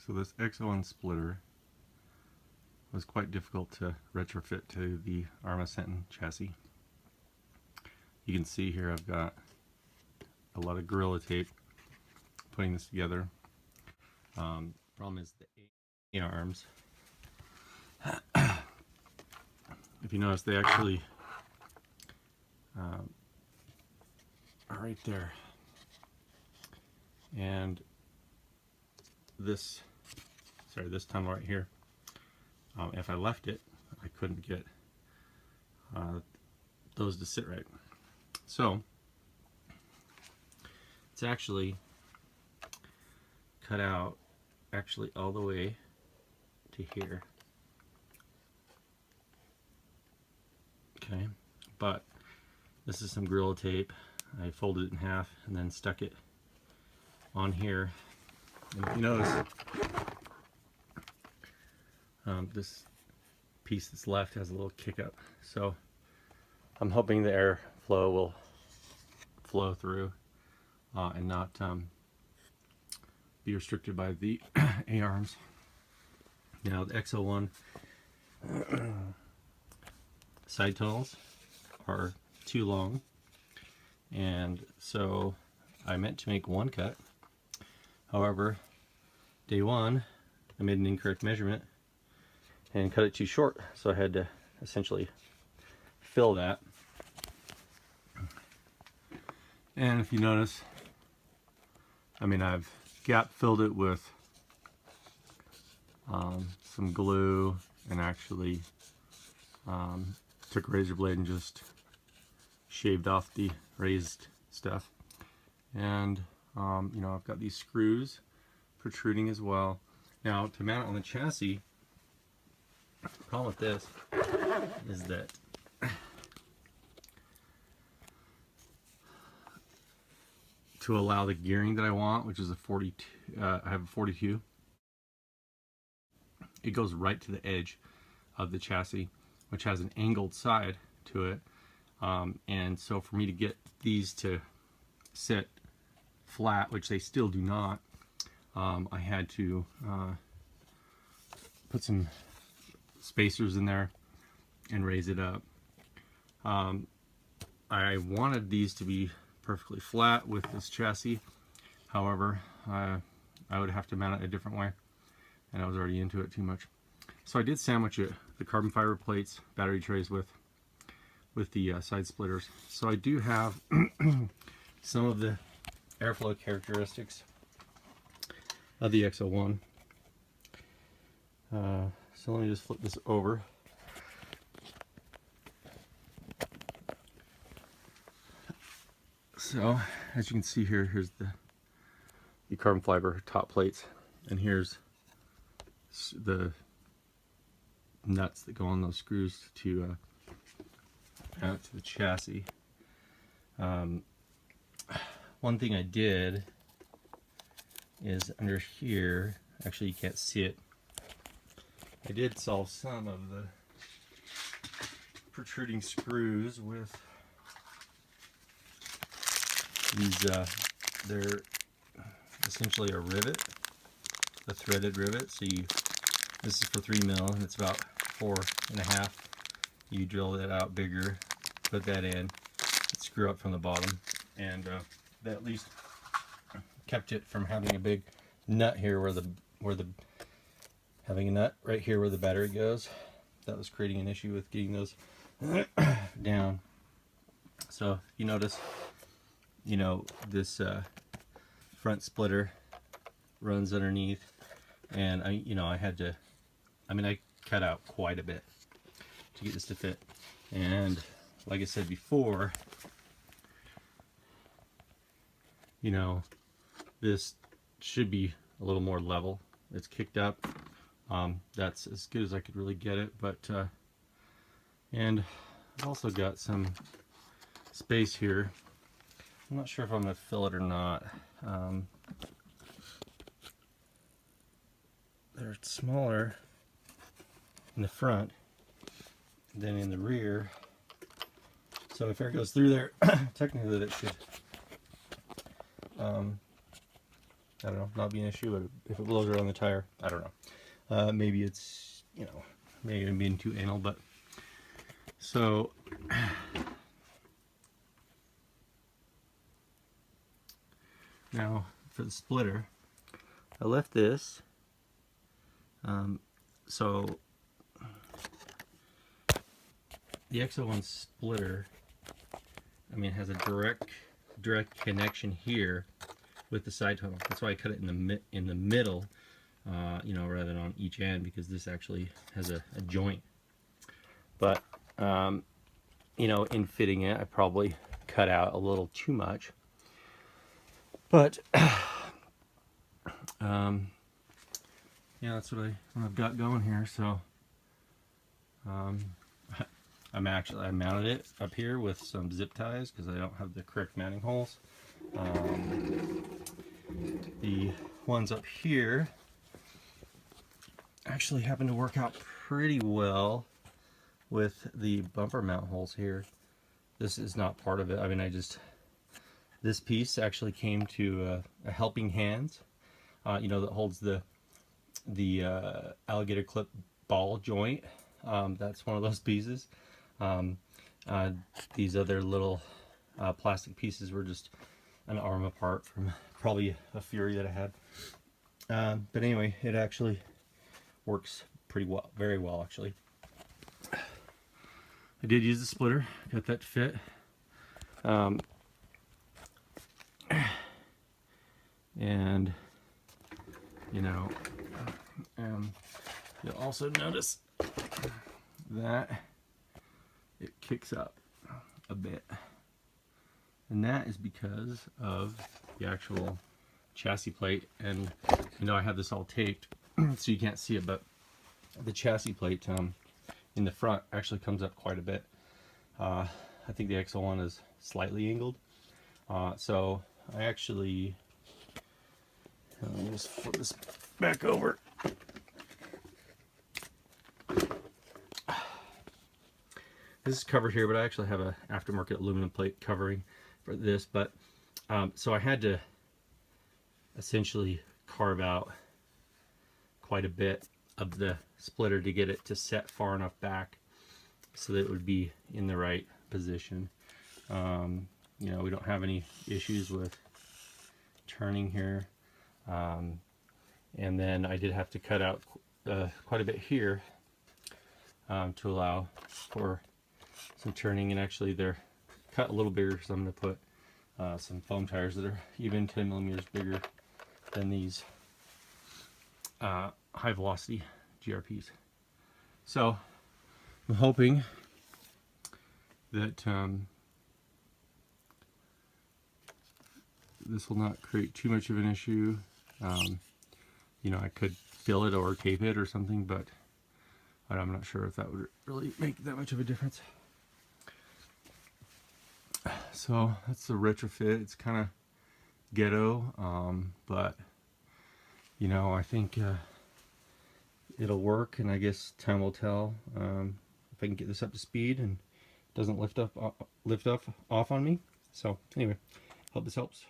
So this XO-1 splitter was quite difficult to retrofit to the ARRMA Senton chassis. You can see here I've got a lot of Gorilla Tape putting this together. Problem is the arms. If you notice, they actually are right there. And this tunnel right here, if I left it, I couldn't get those to sit right. So it's actually cut out all the way to here. Okay, but this is some Gorilla Tape. I folded it in half and then stuck it on here. And if you notice, this piece that's left has a little kick up. So I'm hoping the airflow will flow through and not be restricted by the A-arms. Now the XO-1 side tunnels are too long, and so I meant to make one cut. However, day one I made an incorrect measurement and cut it too short, so I had to essentially fill that. And if you notice, I mean, I've gap filled it with some glue, and actually took a razor blade and just shaved off the raised stuff. And you know, I've got these screws protruding as well. Now, to mount it on the chassis, the problem with this is that to allow the gearing that I want, which is a 42, I have a 42, it goes right to the edge of the chassis, which has an angled side to it. And so for me to get these to sit flat, which they still do not, I had to put some spacers in there and raise it up. I wanted these to be perfectly flat with this chassis. However, I would have to mount it a different way, and I was already into it too much. So I did sandwich it, the carbon fiber plates, battery trays with the side splitters. So I do have some of the airflow characteristics of the XO-1. So let me just flip this over. So as you can see here, here's the carbon fiber top plates, and here's the nuts that go on those screws to mount to the chassis. One thing I did is under here, actually you can't see it, I did solve some of the protruding screws with these, they're essentially a rivet, a threaded rivet. So this is for 3 mil and it's about 4.5. You drill that out bigger, put that in, screw up from the bottom, and that at least kept it from having a big nut here where the having a nut right here where the battery goes. That was creating an issue with getting those down. So if you notice, you know, this front splitter runs underneath, and I had to, I cut out quite a bit to get this to fit. And like I said before, you know, this should be a little more level. It's kicked up. That's as good as I could really get it, but and I've also got some space here. I'm not sure if I'm going to fill it or not. They're smaller in the front than in the rear, so if air goes through there, technically that should I don't know, not be an issue, but if it blows around the tire, I don't know. Maybe it's, you know, maybe I'm being too anal, but so now for the splitter, I left this. So the XO-1 splitter, I mean, has a direct connection here with the side tunnel. That's why I cut it in the middle, you know, rather than on each end, because this actually has a joint. But you know, in fitting it, I probably cut out a little too much. But yeah, that's what I've got going here. So I mounted it up here with some zip ties because I don't have the correct mounting holes. The ones up here actually happen to work out pretty well with the bumper mount holes here. This is not part of it. I mean, this piece actually came to a helping hands, you know, that holds the alligator clip ball joint. That's one of those pieces. These other little plastic pieces were just an arm apart from probably a Fury that I had. But anyway, it actually works pretty well, very well actually. I did use the splitter, got that to fit. And you know, you'll also notice that it kicks up a bit, and that is because of the actual chassis plate. And you know, I have this all taped so you can't see it, but the chassis plate in the front actually comes up quite a bit. I think the XO-1 is slightly angled, so I actually, let me just flip this back over. This is covered here, but I actually have a aftermarket aluminum plate covering for this. But so I had to essentially carve out quite a bit of the splitter to get it to set far enough back so that it would be in the right position. You know, we don't have any issues with turning here. And then I did have to cut out quite a bit here to allow for some turning, and actually they're cut a little bigger, so I'm going to put some foam tires that are even 10 millimeters bigger than these high velocity GRPs. So I'm hoping that this will not create too much of an issue. You know, I could fill it or tape it or something, but I'm not sure if that would really make that much of a difference. So that's the retrofit. It's kind of ghetto, but you know, I think it'll work, and I guess time will tell if I can get this up to speed and it doesn't lift off on me. So anyway, hope this helps.